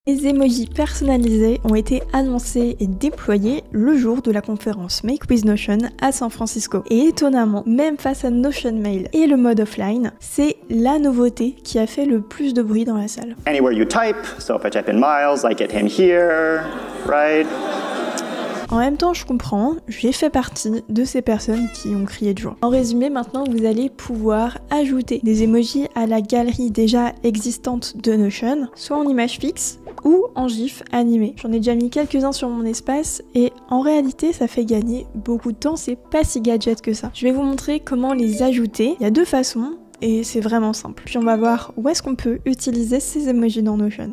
Les emojis personnalisés ont été annoncés et déployés le jour de la conférence Make with Notion à San Francisco. Et étonnamment, même face à Notion Mail et le mode offline, c'est la nouveauté qui a fait le plus de bruit dans la salle. Anywhere you type, so if I type in Miles, I get him here, right? En même temps, je comprends, j'ai fait partie de ces personnes qui ont crié de joie. En résumé, maintenant, vous allez pouvoir ajouter des emojis à la galerie déjà existante de Notion, soit en image fixe ou en GIF animé. J'en ai déjà mis quelques-uns sur mon espace et en réalité, ça fait gagner beaucoup de temps, c'est pas si gadget que ça. Je vais vous montrer comment les ajouter. Il y a deux façons et c'est vraiment simple. Puis on va voir où est-ce qu'on peut utiliser ces emojis dans Notion.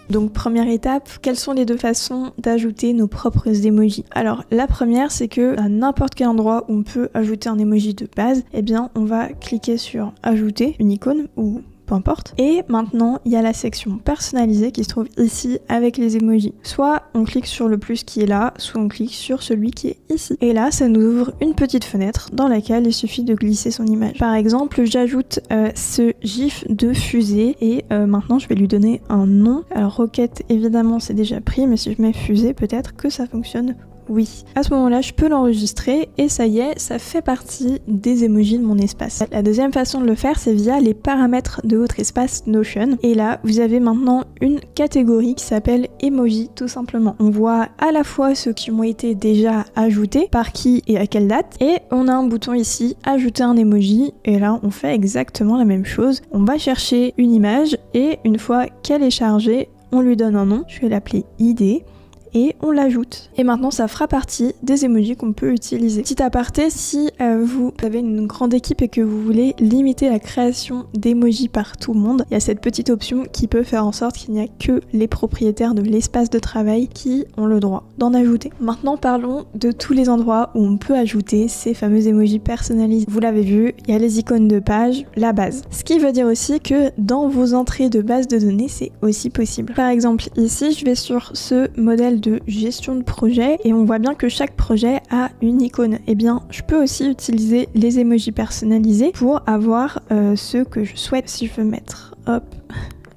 Donc première étape, quelles sont les deux façons d'ajouter nos propres emojis? Alors la première, c'est que à n'importe quel endroit où on peut ajouter un emoji de base, eh bien on va cliquer sur ajouter une icône ou peu importe. Et maintenant, il y a la section personnalisée qui se trouve ici avec les emojis. Soit on clique sur le plus qui est là, soit on clique sur celui qui est ici. Et là, ça nous ouvre une petite fenêtre dans laquelle il suffit de glisser son image. Par exemple, j'ajoute ce gif de fusée et maintenant je vais lui donner un nom. Alors roquette, évidemment, c'est déjà pris, mais si je mets fusée, peut-être que ça fonctionne. Oui. À ce moment-là, je peux l'enregistrer et ça y est, ça fait partie des emojis de mon espace. La deuxième façon de le faire, c'est via les paramètres de votre espace Notion. Et là, vous avez maintenant une catégorie qui s'appelle emoji, tout simplement. On voit à la fois ceux qui ont été déjà ajoutés, par qui et à quelle date. Et on a un bouton ici, ajouter un emoji. Et là, on fait exactement la même chose. On va chercher une image et une fois qu'elle est chargée, on lui donne un nom. Je vais l'appeler ID. Et on l'ajoute. Et maintenant, ça fera partie des emojis qu'on peut utiliser. Petit aparté, si vous avez une grande équipe et que vous voulez limiter la création d'emojis par tout le monde, il y a cette petite option qui peut faire en sorte qu'il n'y a que les propriétaires de l'espace de travail qui ont le droit d'en ajouter. Maintenant, parlons de tous les endroits où on peut ajouter ces fameux emojis personnalisés. Vous l'avez vu, il y a les icônes de page, la base. Ce qui veut dire aussi que dans vos entrées de base de données, c'est aussi possible. Par exemple, ici, je vais sur ce modèle de gestion de projet et on voit bien que chaque projet a une icône. Et bien, je peux aussi utiliser les emojis personnalisés pour avoir ceux que je souhaite. Si je veux mettre, hop,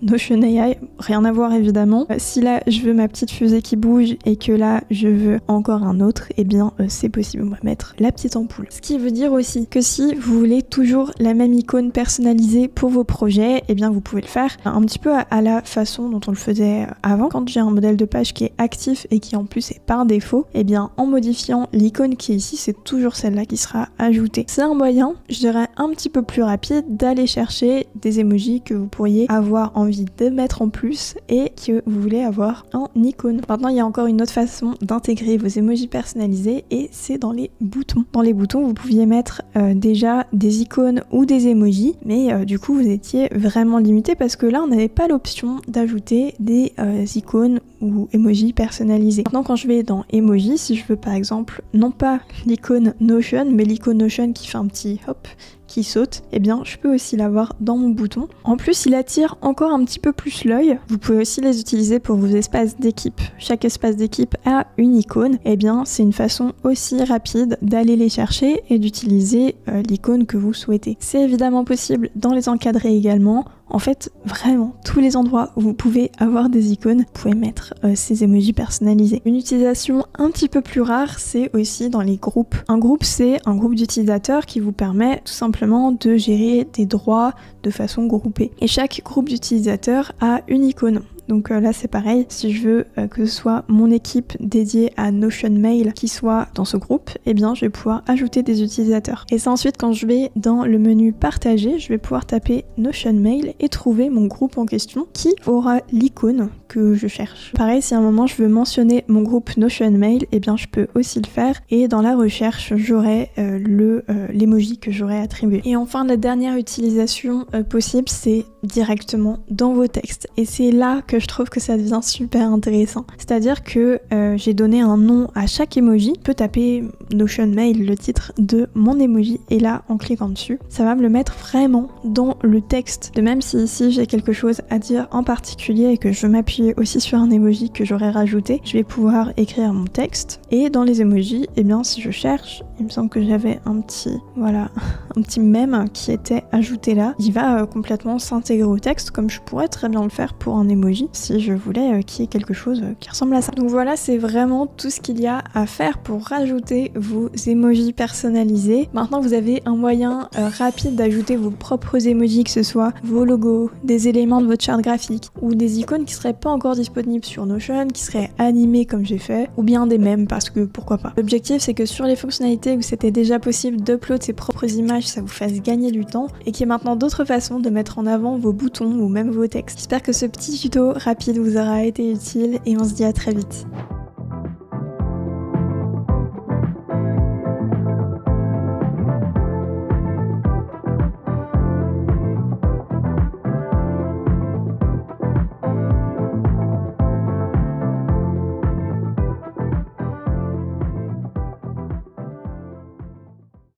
Notion AI, rien à voir évidemment. Si là je veux ma petite fusée qui bouge et que là je veux encore un autre, eh bien c'est possible, on va mettre la petite ampoule. Ce qui veut dire aussi que si vous voulez toujours la même icône personnalisée pour vos projets, eh bien vous pouvez le faire un petit peu à la façon dont on le faisait avant. Quand j'ai un modèle de page qui est actif et qui en plus est par défaut, eh bien en modifiant l'icône qui est ici, c'est toujours celle-là qui sera ajoutée. C'est un moyen, je dirais un petit peu plus rapide, d'aller chercher des emojis que vous pourriez avoir envie de mettre en plus et que vous voulez avoir en icône. Maintenant, il y a encore une autre façon d'intégrer vos emojis personnalisés et c'est dans les boutons. Dans les boutons, vous pouviez mettre déjà des icônes ou des emojis, mais du coup, vous étiez vraiment limité parce que là, on n'avait pas l'option d'ajouter des icônes ou emojis personnalisés. Maintenant, quand je vais dans emojis, si je veux par exemple, non pas l'icône Notion, mais l'icône Notion qui fait un petit hop, qui saute, eh bien je peux aussi l'avoir dans mon bouton. En plus, il attire encore un petit peu plus l'œil. Vous pouvez aussi les utiliser pour vos espaces d'équipe. Chaque espace d'équipe a une icône. Eh bien, c'est une façon aussi rapide d'aller les chercher et d'utiliser l'icône que vous souhaitez. C'est évidemment possible dans les encadrés également. En fait, vraiment, tous les endroits où vous pouvez avoir des icônes, vous pouvez mettre ces emojis personnalisés. Une utilisation un petit peu plus rare, c'est aussi dans les groupes. Un groupe, c'est un groupe d'utilisateurs qui vous permet tout simplement de gérer des droits de façon groupée. Et chaque groupe d'utilisateurs a une icône. Donc là c'est pareil, si je veux que ce soit mon équipe dédiée à Notion Mail qui soit dans ce groupe, eh bien je vais pouvoir ajouter des utilisateurs. Et ça ensuite quand je vais dans le menu partager, je vais pouvoir taper Notion Mail et trouver mon groupe en question qui aura l'icône que je cherche. Pareil, si à un moment je veux mentionner mon groupe Notion Mail, eh bien je peux aussi le faire et dans la recherche j'aurai l'emoji que j'aurai attribué. Et enfin la dernière utilisation possible, c'est directement dans vos textes. Et c'est là que je trouve que ça devient super intéressant. C'est-à-dire que j'ai donné un nom à chaque emoji. Je peux taper Notion Mail, le titre de mon emoji, et là, en cliquant dessus, ça va me le mettre vraiment dans le texte. De même si ici j'ai quelque chose à dire en particulier et que je m'appuie aussi sur un emoji que j'aurais rajouté, je vais pouvoir écrire mon texte. Et dans les emojis, eh bien si je cherche, il me semble que j'avais un petit mème qui était ajouté là. Il va complètement s'intégrer au texte, comme je pourrais très bien le faire pour un emoji si je voulais qu'il y ait quelque chose qui ressemble à ça. Donc voilà, c'est vraiment tout ce qu'il y a à faire pour rajouter vos emojis personnalisés. Maintenant vous avez un moyen rapide d'ajouter vos propres emojis, que ce soit vos logos, des éléments de votre charte graphique ou des icônes qui seraient pas encore disponibles sur Notion, qui seraient animées comme j'ai fait, ou bien des mèmes parce que pourquoi pas. L'objectif c'est que sur les fonctionnalités où c'était déjà possible d'upload ses propres images, ça vous fasse gagner du temps et qu'il y ait maintenant d'autres façons de mettre en avant vos boutons ou même vos textes. J'espère que ce petit tuto rapide vous aura été utile et on se dit à très vite.